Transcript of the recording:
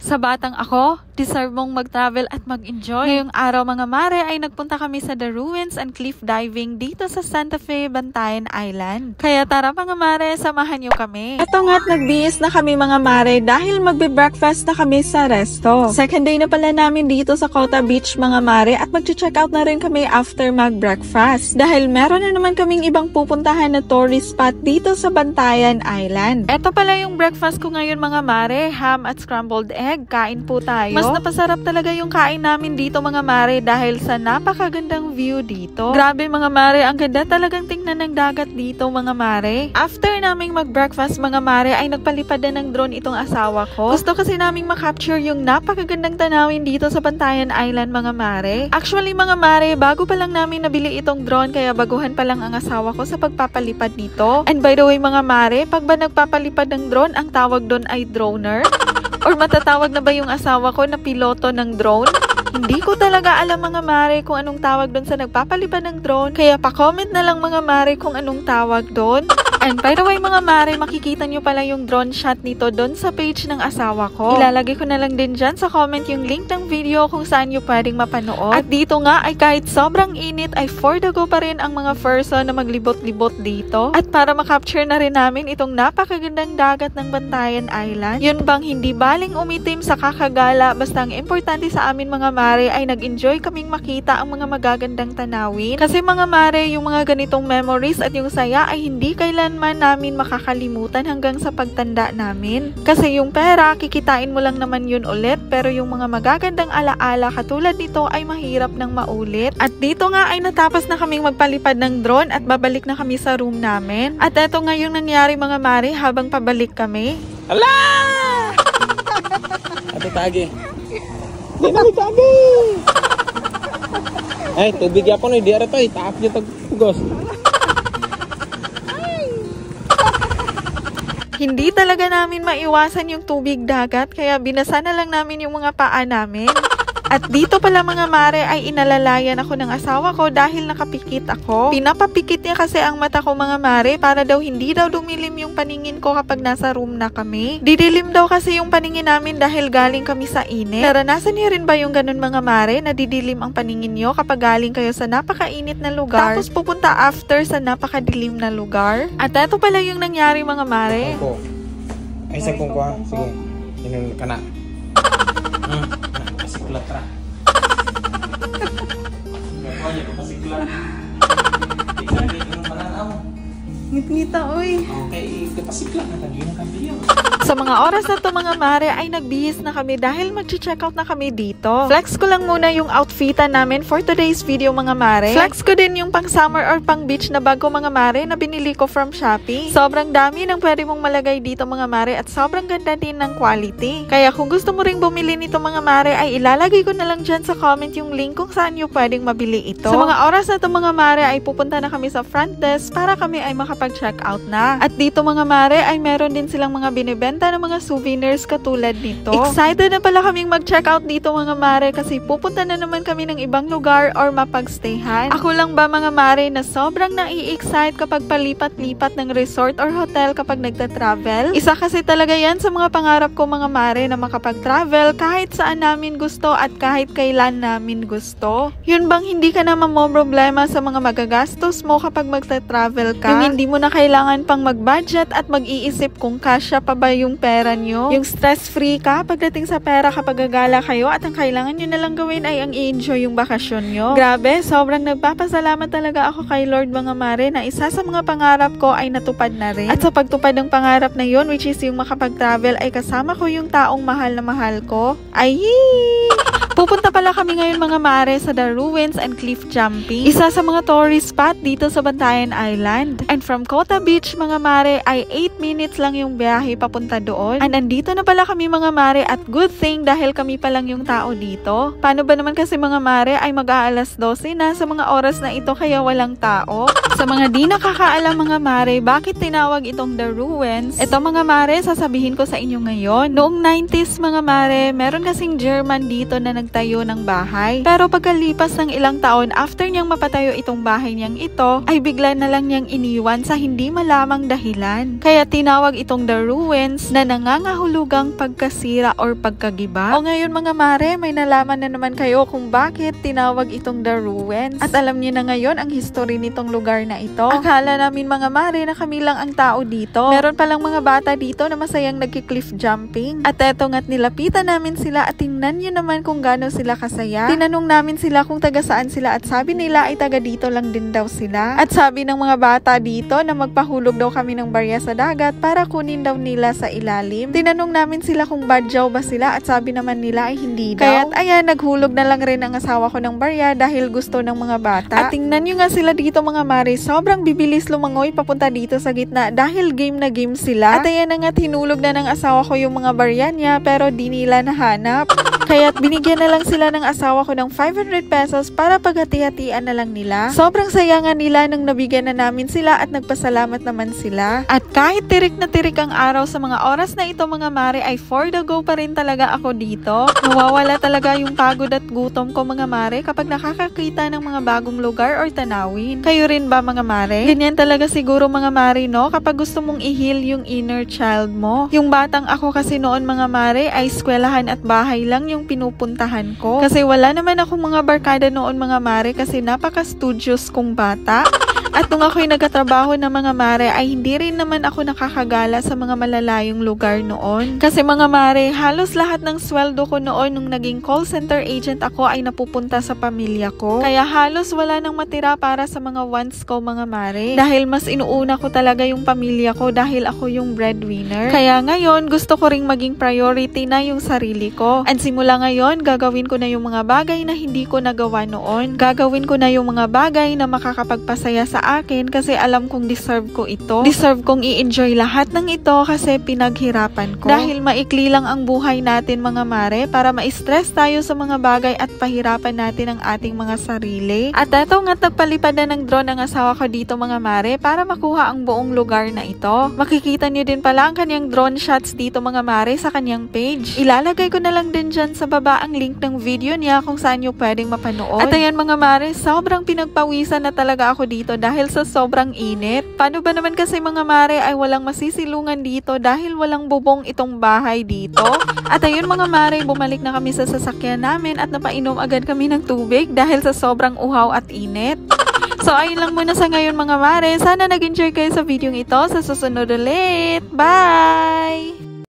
Sa batang ako, deserve mong mag-travel at mag-enjoy. Ngayong araw mga mare ay nagpunta kami sa The Ruins and Cliff Diving dito sa Santa Fe, Bantayan Island. Kaya tara mga mare, samahan niyo kami. Ito nga't nagbihis na kami mga mare dahil magbe-breakfast na kami sa resto. Second day na pala namin dito sa Cota Beach mga mare at mag-check out na rin kami after mag-breakfast. Dahil meron na naman kaming ibang pupuntahan na tourist spot dito sa Bantayan Island. Ito pala yung breakfast ko ngayon mga mare, ham at scrambled egg. Kain po tayo. Mas napasarap talaga yung kain namin dito mga mare dahil sa napakagandang view dito. Grabe mga mare, ang ganda talagang tingnan ng dagat dito mga mare. After naming mag-breakfast mga mare ay nagpalipad na ng drone itong asawa ko. Gusto kasi naming makapture yung napakagandang tanawin dito sa Bantayan Island mga mare. Actually mga mare, bago pa lang namin nabili itong drone kaya baguhan pa lang ang asawa ko sa pagpapalipad dito. And by the way mga mare, pag ba nagpapalipad ng drone, ang tawag doon ay droner? Or matatawag na ba yung asawa ko na piloto ng drone? Hindi ko talaga alam mga mare kung anong tawag doon sa nagpapalipad ng drone. Kaya pa-comment na lang mga mare kung anong tawag doon. And by the way mga mare, makikita nyo pala yung drone shot nito doon sa page ng asawa ko. Ilalagay ko na lang din dyan sa comment yung link ng video kung saan nyo pwedeng mapanood. At dito nga ay kahit sobrang init ay for the go pa rin ang mga person na maglibot-libot dito. At para makapture na rin namin itong napakagandang dagat ng Bantayan Island. Yun bang hindi baling umitim sa kakagala, basta ang importante sa amin mga mare ay nag-enjoy kaming makita ang mga magagandang tanawin. Kasi mga mare, yung mga ganitong memories at yung saya ay hindi kailanman namin makakalimutan hanggang sa pagtanda namin. Kasi yung pera, kikitain mo lang naman yun ulit, pero yung mga magagandang alaala katulad nito ay mahirap nang maulit. At dito nga ay natapos na kaming magpalipad ng drone at babalik na kami sa room namin. At eto nga yung nangyari mga mare habang pabalik kami. Ala! Ate Tagi. Ate Tagi! Ay, tubig yapon eh. Di ara to eh. Taak niyo tagpugos. Hindi talaga namin maiwasan yung tubig dagat kaya binasa na lang namin yung mga paa namin. At dito pala mga mare ay inalalayan ako ng asawa ko dahil nakapikit ako. Pinapapikit niya kasi ang mata ko mga mare para daw hindi daw dumilim yung paningin ko kapag nasa room na kami. Didilim daw kasi yung paningin namin dahil galing kami sa init. Naranasan niyo rin ba yung ganun mga mare na didilim ang paningin niyo kapag galing kayo sa napakainit na lugar tapos pupunta after sa napakadilim na lugar? At eto pala yung nangyari mga mare. Ako. Ay sa kung ko. Sige. Inun ka na. Pasiklat ra. Ngayon ko pasiklat. Tingnan dito ng mananaw. Ngit-ngita oy. Okay, pasiklat na tayo ng kambiyo. Sa mga oras na to mga mare ay nagbihis na kami dahil mag-check out na kami dito. Flex ko lang muna yung outfitan namin for today's video mga mare. Flex ko din yung pang summer or pang beach na bag ko mga mare na binili ko from Shopee. Sobrang dami ng pwede mong malagay dito mga mare at sobrang ganda din ng quality. Kaya kung gusto mo ring bumili nito mga mare ay ilalagay ko na lang dyan sa comment yung link kung saan nyo pwedeng mabili ito. Sa mga oras na to mga mare ay pupunta na kami sa front desk para kami ay makapag-check out na. At dito mga mare ay meron din silang mga binibenta ng mga souvenirs katulad nito. Excited na pala kaming mag-check out dito mga mare kasi pupunta na naman kami ng ibang lugar or mapagstayhan. Ako lang ba mga mare na sobrang nai-excite kapag palipat-lipat ng resort or hotel kapag nagta-travel? Isa kasi talaga yan sa mga pangarap ko mga mare na makapag-travel kahit saan namin gusto at kahit kailan namin gusto. Yun bang hindi ka na problema sa mga magagastos mo kapag magta-travel ka? Yung hindi mo na kailangan pang mag-budget at mag-iisip kung kasya pa ba yung pera nyo. Yung stress-free ka pagdating sa pera kapag gagala kayo at ang kailangan nyo na lang gawin ay ang i-enjoy yung bakasyon nyo. Grabe, sobrang nagpapasalamat talaga ako kay Lord mga mare na isa sa mga pangarap ko ay natupad na rin. At sa pagtupad ng pangarap na yun, which is yung makapag-travel, ay kasama ko yung taong mahal na mahal ko. Ay! Pupunta pala kami ngayon mga mare sa The Ruins and Cliff Jumping. Isa sa mga tourist spot dito sa Bantayan Island. And from Cota Beach mga mare ay 8 minutes lang yung biyahe papunta doon. And andito na pala kami mga mare at good thing dahil kami pa lang yung tao dito. Paano ba naman kasi mga mare ay mag-aalas 12 na sa mga oras na ito kaya walang tao? Sa mga di nakakaalam mga mare, bakit tinawag itong The Ruins? Ito mga mare, sasabihin ko sa inyo ngayon. Noong 90s mga mare, meron kasing German dito na nagtayo ng bahay. Pero pagkalipas ng ilang taon after niyang mapatayo itong bahay niyang ito, ay bigla na lang niyang iniwan sa hindi malamang dahilan. Kaya tinawag itong The Ruins na nangangahulugang pagkasira or pagkagiba. O ngayon mga mare, may nalaman na naman kayo kung bakit tinawag itong The Ruins. At alam niyo na ngayon ang history nitong lugar na ito. Akala namin mga mare na kami lang ang tao dito. Meron palang mga bata dito na masayang nagki-cliff jumping. At eto nga't nilapitan namin sila at tingnan niyo naman kung gaano sila kasaya. Tinanong namin sila kung taga saan sila at sabi nila ay taga dito lang din daw sila. At sabi ng mga bata dito na magpahulog daw kami ng barya sa dagat para kunin daw nila sa ilalim. Tinanong namin sila kung badyaw ba sila at sabi naman nila ay hindi daw. Kaya't ayan, naghulog na lang rin ang asawa ko ng barya dahil gusto ng mga bata. At tingnan nyo nga sila dito mga mare, sobrang bibilis lumangoy papunta dito sa gitna dahil game na game sila. At ayan na nga, hinulog na ng asawa ko yung mga barya niya pero di nila nahanap. Kaya't binigyan na lang sila ng asawa ko ng 500 pesos para paghati-hatian na lang nila. Sobrang saya nga nila nang nabigyan na namin sila at nagpasalamat naman sila. At kahit tirik na tirik ang araw sa mga oras na ito mga mare, ay for the go pa rin talaga ako dito. Nawawala talaga yung pagod at gutom ko mga mare kapag nakakakita ng mga bagong lugar or tanawin. Kayo rin ba mga mare? Ganyan talaga siguro mga mare no, kapag gusto mong i-heal yung inner child mo. Yung batang ako kasi noon mga mare ay eskwelahan at bahay lang yung pinupuntahan ko. Kasi wala naman akong mga barkada noon mga mare kasi napaka-studious kong bata. At nung ako'y nagkatrabaho ng mga mare ay hindi rin naman ako nakakagala sa mga malalayong lugar noon. Kasi mga mare, halos lahat ng sweldo ko noon nung naging call center agent ako ay napupunta sa pamilya ko. Kaya halos wala nang matira para sa mga wants ko mga mare. Dahil mas inuuna ko talaga yung pamilya ko dahil ako yung breadwinner. Kaya ngayon, gusto ko ring maging priority na yung sarili ko. And simula ngayon, gagawin ko na yung mga bagay na hindi ko nagawa noon. Gagawin ko na yung mga bagay na makakapagpasaya sa akin kasi alam kong deserve ko ito. Deserve kong i-enjoy lahat ng ito kasi pinaghirapan ko. Dahil maikli lang ang buhay natin mga mare para ma-stress tayo sa mga bagay at pahirapan natin ang ating mga sarili. At eto nga, nagpalipad na ng drone ang asawa ko dito mga mare para makuha ang buong lugar na ito. Makikita nyo din pala ang kanyang drone shots dito mga mare sa kanyang page. Ilalagay ko na lang din dyan sa baba ang link ng video niya kung saan nyo pwedeng mapanood. At ayan mga mare, sobrang pinagpawisan na talaga ako dito dahil sa sobrang init. Paano ba naman kasi mga mare ay walang masisilungan dito dahil walang bubong itong bahay dito. At ayun mga mare, bumalik na kami sa sasakyan namin at napainom agad kami ng tubig dahil sa sobrang uhaw at init. So ayun lang muna sa ngayon mga mare. Sana nag-enjoy kayo sa video ito. Sa susunod ulit. Bye!